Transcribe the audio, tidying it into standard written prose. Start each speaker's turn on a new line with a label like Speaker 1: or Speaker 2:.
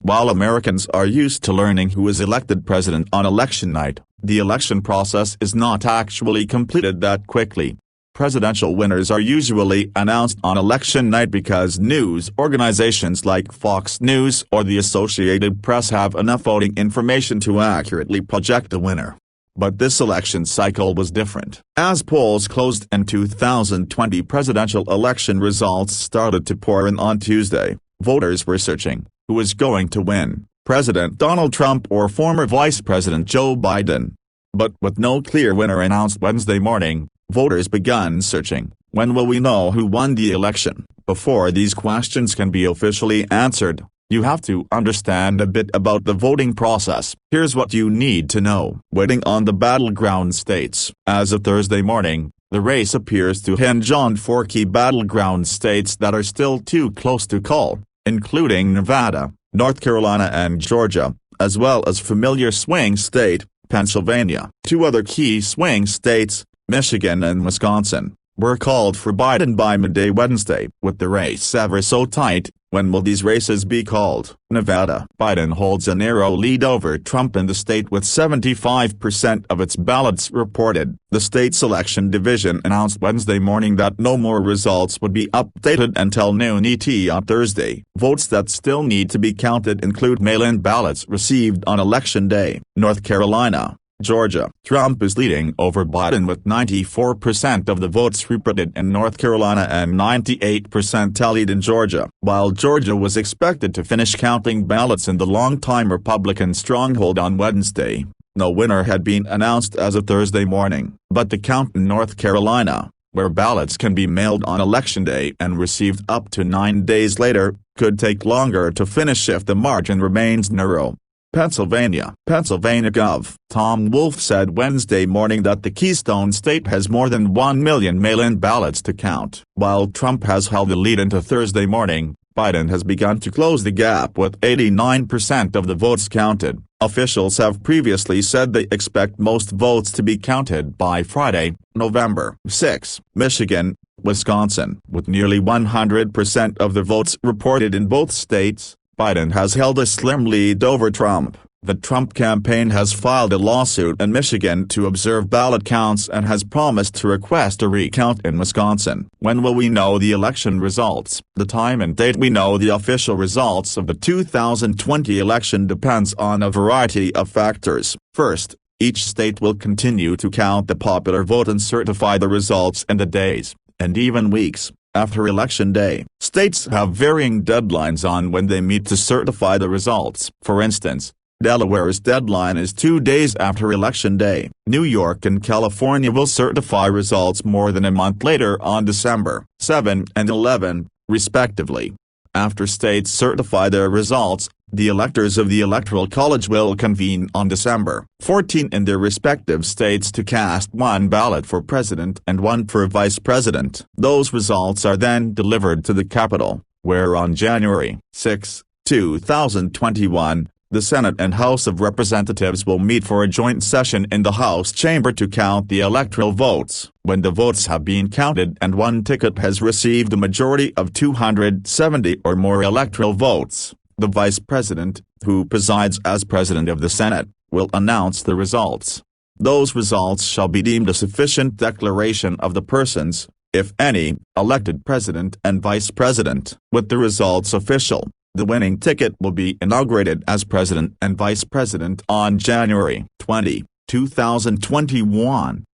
Speaker 1: While Americans are used to learning who is elected president on election night, the election process is not actually completed that quickly. Presidential winners are usually announced on election night because news organizations like Fox News or the Associated Press have enough voting information to accurately project the winner. But this election cycle was different. As polls closed and 2020 presidential election results started to pour in on Tuesday, voters were searching, who is going to win, President Donald Trump or former Vice President Joe Biden? But with no clear winner announced Wednesday morning, voters began searching. When will we know who won the election? Before these questions can be officially answered, you have to understand a bit about the voting process. Here's what you need to know. Waiting on the battleground states. As of Thursday morning, the race appears to hinge on 4 key battleground states that are still too close to call, including Nevada, North Carolina and Georgia, as well as familiar swing state, Pennsylvania. 2 other key swing states, Michigan and Wisconsin, were called for Biden by midday Wednesday. With the race ever so tight, when will these races be called? Nevada. Biden holds a narrow lead over Trump in the state with 75% of its ballots reported. The state's election division announced Wednesday morning that no more results would be updated until noon ET on Thursday. Votes that still need to be counted include mail-in ballots received on Election Day. North Carolina, Georgia. Trump is leading over Biden with 94% of the votes reported in North Carolina and 98% tallied in Georgia. While Georgia was expected to finish counting ballots in the longtime Republican stronghold on Wednesday, no winner had been announced as of Thursday morning. But the count in North Carolina, where ballots can be mailed on Election Day and received up to 9 days later, could take longer to finish if the margin remains narrow. Pennsylvania Gov. Tom Wolf said Wednesday morning that the Keystone State has more than 1 million mail-in ballots to count. While Trump has held the lead into Thursday morning, Biden has begun to close the gap with 89% of the votes counted. Officials have previously said they expect most votes to be counted by Friday, November 6. Michigan, Wisconsin. With nearly 100% of the votes reported in both states, Biden has held a slim lead over Trump. The Trump campaign has filed a lawsuit in Michigan to observe ballot counts and has promised to request a recount in Wisconsin. When will we know the election results? The time and date we know the official results of the 2020 election depends on a variety of factors. First, each state will continue to count the popular vote and certify the results in the days, and even weeks, after Election Day. States have varying deadlines on when they meet to certify the results. For instance, Delaware's deadline is 2 days after Election Day. New York and California will certify results more than a month later on December 7 and 11, respectively. After states certify their results, the electors of the Electoral College will convene on December 14 in their respective states to cast 1 ballot for president and 1 for vice president. Those results are then delivered to the Capitol, where on January 6, 2021, the Senate and House of Representatives will meet for a joint session in the House chamber to count the electoral votes. When the votes have been counted and one ticket has received a majority of 270 or more electoral votes, the vice president, who presides as president of the Senate, will announce the results. Those results shall be deemed a sufficient declaration of the persons, if any, elected president and vice president. With the results official, the winning ticket will be inaugurated as president and vice president on January 20, 2021.